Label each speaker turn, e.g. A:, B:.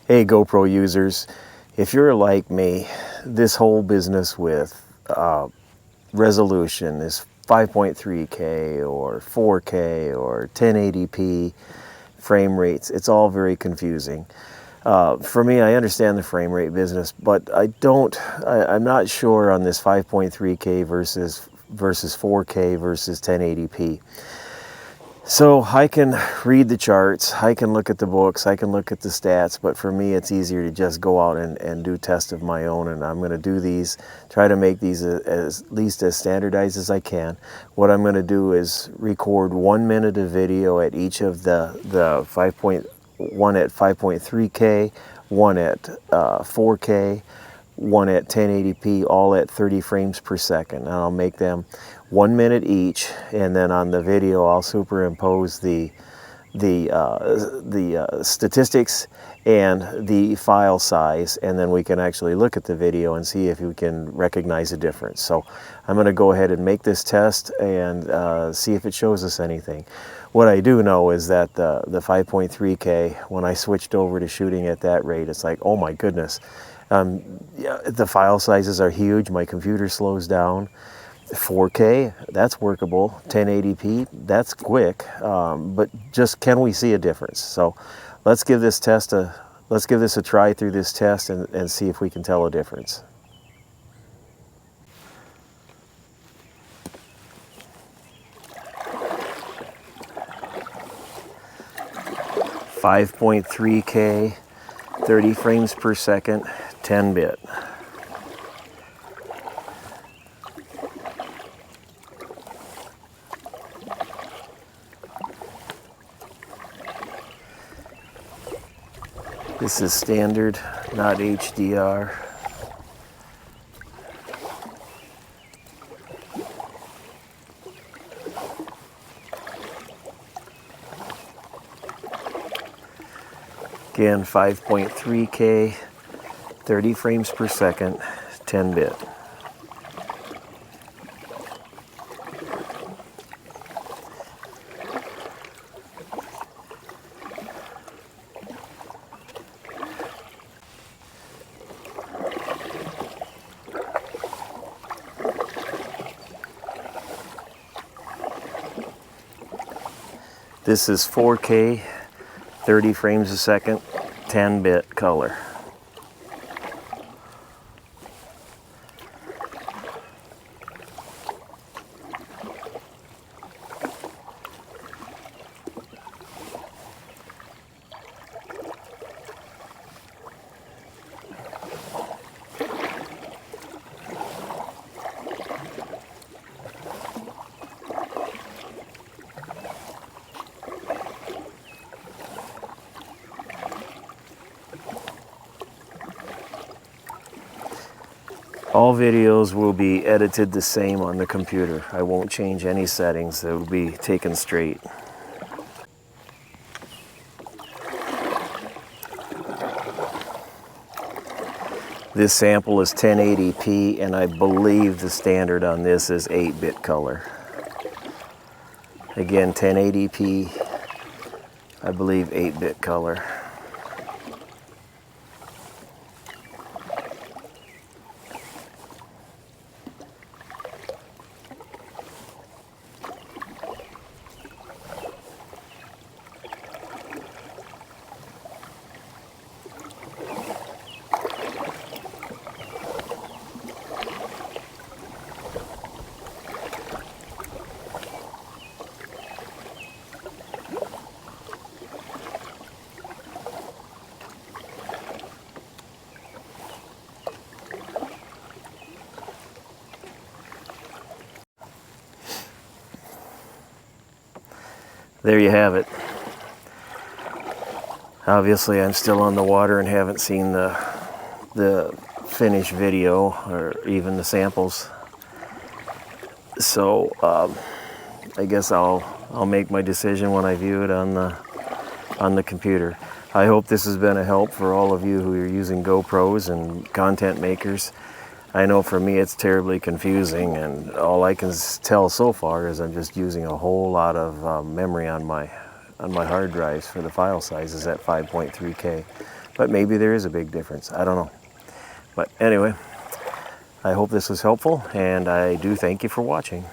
A: Hey GoPro users, if you're like me, this whole business with resolution is 5.3K or 4K or 1080p frame rates. It's all very confusing. For me, I understand the frame rate business, but I'm not sure on this 5.3K versus 4K versus 1080p. So I can read the charts, I can look at the books, I can look at the stats, but for me it's easier to just go out and do tests of my own, and I'm going to do these, try to make these at least as standardized as I can. What I'm going to do is record 1 minute of video at each of the 1 at 5.3K, 1 at 4K, 1 at 1080p, all at 30 frames per second. And I'll make them 1 minute each, and then on the video I'll superimpose the statistics and the file size, and then we can actually look at the video and see if we can recognize a difference. So I'm going to go ahead and make this test and see if it shows us anything. What I do know is that the 5.3K, when I switched over to shooting at that rate, it's like, oh my goodness, yeah, the file sizes are huge, my computer slows down. 4K, that's workable. 1080p, that's quick, but just can we see a difference? So let's give this a try through this test and see if we can tell a difference. .3K, 30 frames per second, 10-bit. This is standard, not HDR. Again, 5.3K, 30 frames per second, 10-bit. This is 4K, 30 frames a second, 10-bit color. All videos will be edited the same on the computer. I won't change any settings. It will be taken straight. This sample is 1080p, and I believe the standard on this is 8-bit color. Again, 1080p, I believe 8-bit color. There you have it. Obviously I'm still on the water and haven't seen the finished video or even the samples. So I guess I'll make my decision when I view it on the computer. I hope this has been a help for all of you who are using GoPros and content makers. I know for me it's terribly confusing, and all I can tell so far is I'm just using a whole lot of memory on my hard drives for the file sizes at 5.3K. But maybe there is a big difference. I don't know. But anyway, I hope this was helpful, and I do thank you for watching.